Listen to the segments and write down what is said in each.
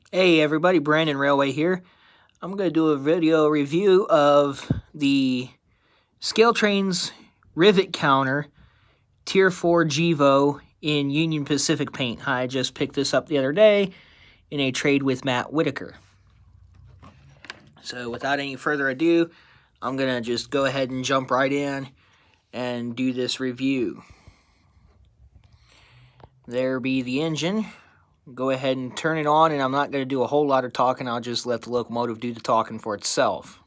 Hey everybody, Brandon Railway here. I'm going to do a video review of the Scaletrains Rivet counter Tier 4 Gevo in Union Pacific paint. I just picked this up the other day in a trade with Matt Whitaker. So without any further ado, I'm going to just go ahead and jump right in and do this review. There be the engine. Go ahead and turn it on, and I'm not going to do a whole lot of talking. I'll just let the locomotive do the talking for itself.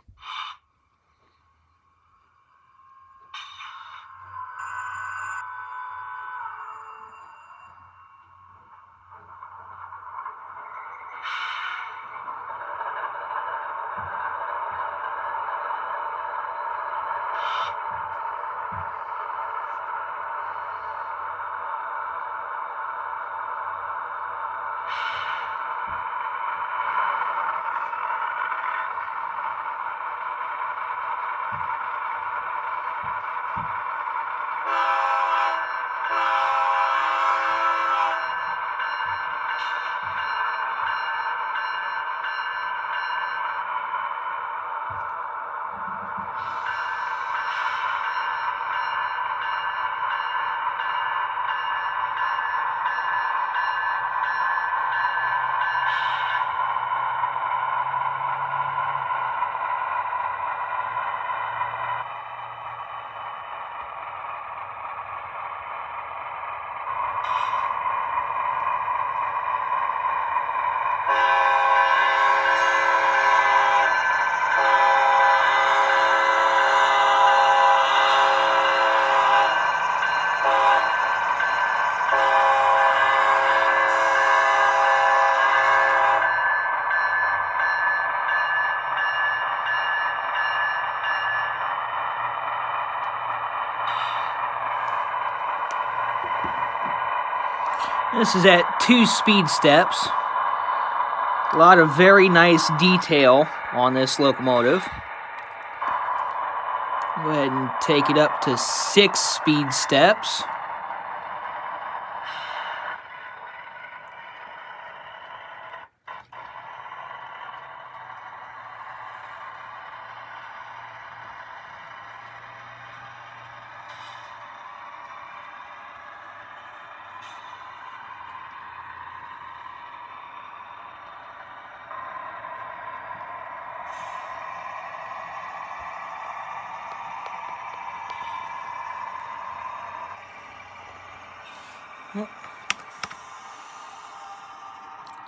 This is at 2 speed steps. A lot of very nice detail on this locomotive. Go ahead and take it up to 6 speed steps.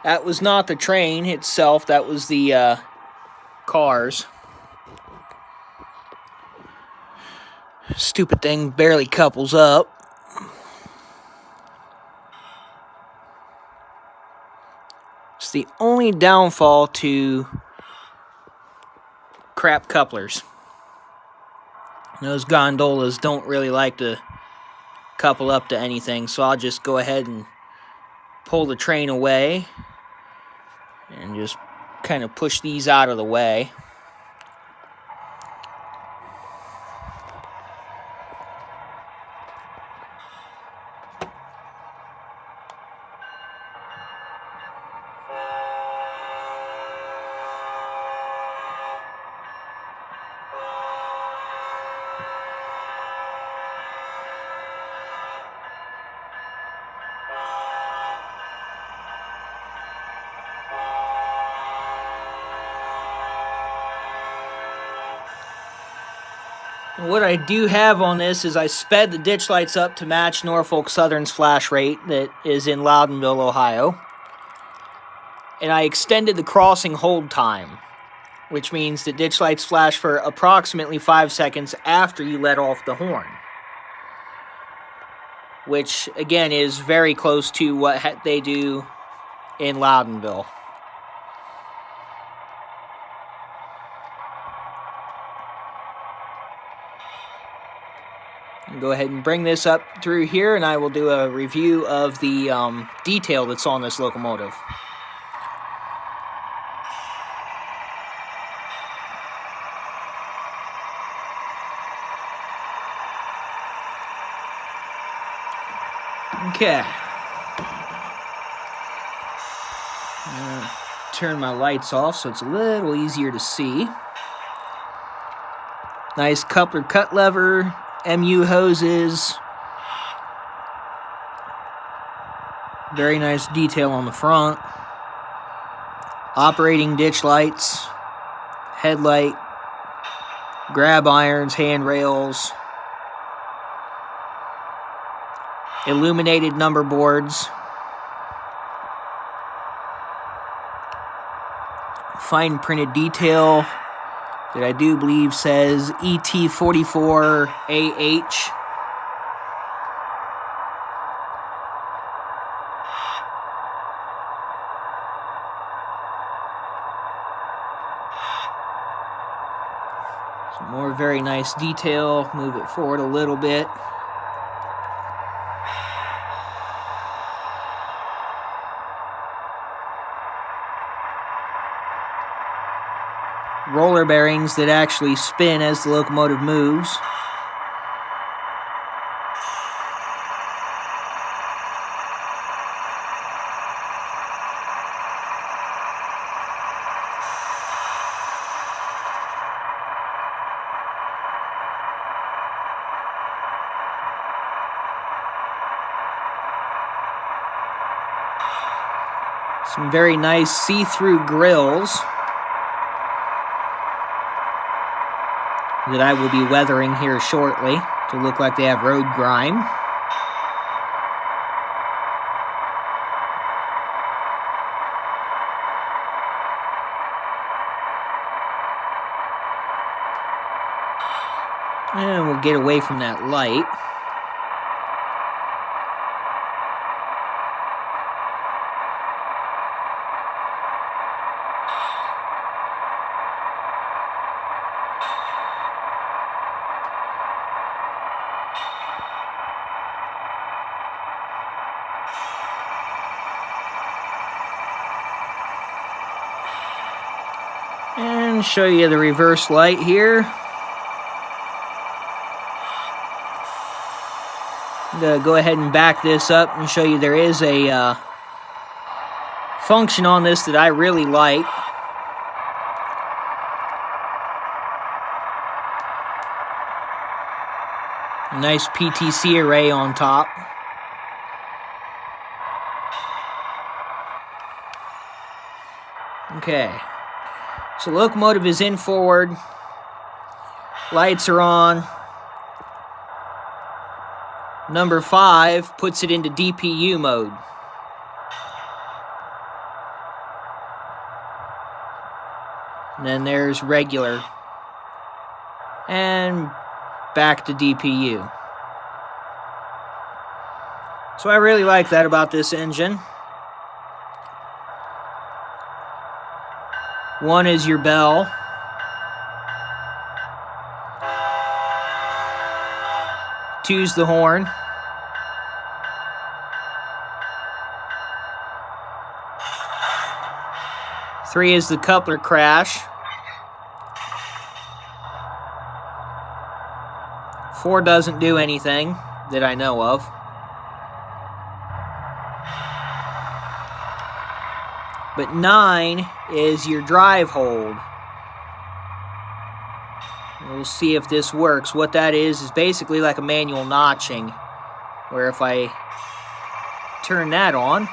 That was not the train itself, that was the cars. Stupid thing barely couples up. It's the only downfall to crap couplers. Those gondolas don't really like to couple up to anything, so I'll just go ahead and pull the train away and just kind of push these out of the way. What I do have on this is I sped the ditch lights up to match Norfolk Southern's flash rate that is in Loudonville, Ohio. And I extended the crossing hold time, which means the ditch lights flash for approximately 5 seconds after you let off the horn. Which, again, is very close to what they do in Loudonville. Go ahead and bring this up through here, and I will do a review of the detail that's on this locomotive. Okay. turn my lights off so it's a little easier to see. Nice coupler cut lever, MU hoses. Very nice detail on the front. Operating ditch lights, headlight, grab irons, handrails, illuminated number boards, fine printed detail that I do believe says ET44AH. Some more very nice detail. Move it forward a little bit. Roller bearings that actually spin as the locomotive moves. Some very nice see-through grills that I will be weathering here shortly to look like they have road grime. And we'll get away from that light. And show you the reverse light here. I'm going to go ahead and back this up and show you there is a function on this that I really like. A nice PTC array on top. Okay. So locomotive is in forward. Lights are on. Number 5 puts it into DPU mode. And then there's regular. And back to DPU. So I really like that about this engine. 1 is your bell. 2's the horn. 3 is the coupler crash. 4 doesn't do anything that I know of. But 9 is your drive hold. We'll see if this works. What that is basically like a manual notching, where if I turn that on,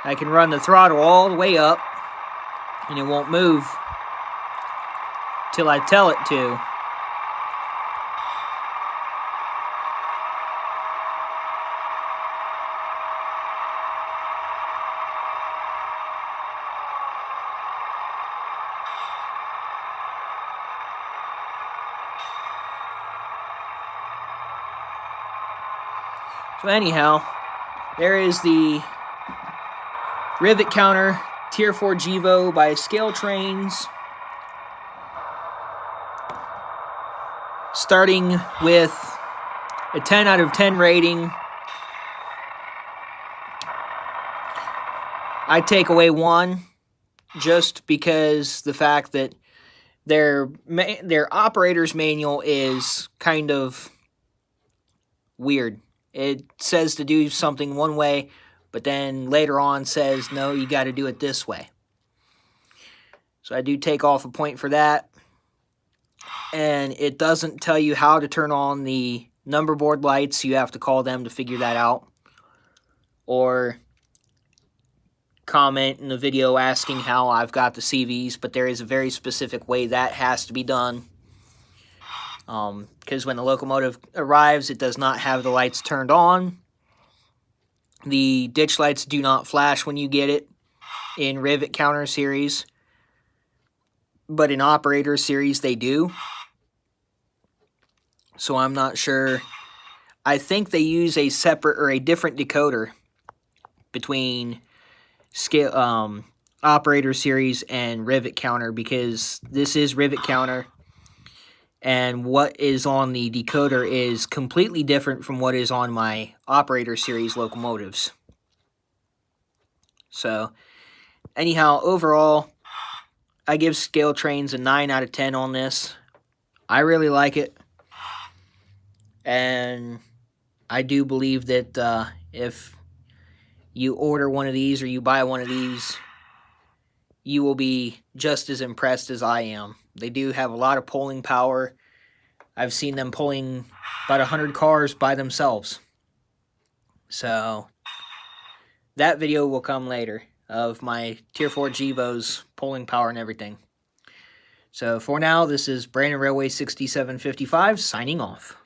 I can run the throttle all the way up and it won't move till I tell it to. So anyhow, there is the Rivet counter, Tier 4 Gevo by Scaletrains. Starting with a 10 out of 10 rating. I take away 1 just because the fact that their operator's manual is kind of weird. It says to do something one way, but then later on says, no, you got to do it this way. So I do take off a point for that. And it doesn't tell you how to turn on the number board lights. You have to call them to figure that out. Or comment in the video asking how I've got the CVs, but there is a very specific way that has to be done. Because when the locomotive arrives, it does not have the lights turned on. The ditch lights do not flash when you get it in Rivet Counter series, but in Operator series they do. So I'm not sure. I think they use a separate or a different decoder between Operator series and Rivet Counter, because this is Rivet Counter, and what is on the decoder is completely different from what is on my Operator series locomotives. So anyhow, overall, I give Scaletrains a 9 out of 10 on this. I really like it. And I do believe that if you order one of these or you buy one of these, you will be just as impressed as I am. They do have a lot of pulling power. I've seen them pulling about 100 cars by themselves. So that video will come later of my Tier 4 Gevos pulling power and everything. So for now, this is Brandon Railway 6755 signing off.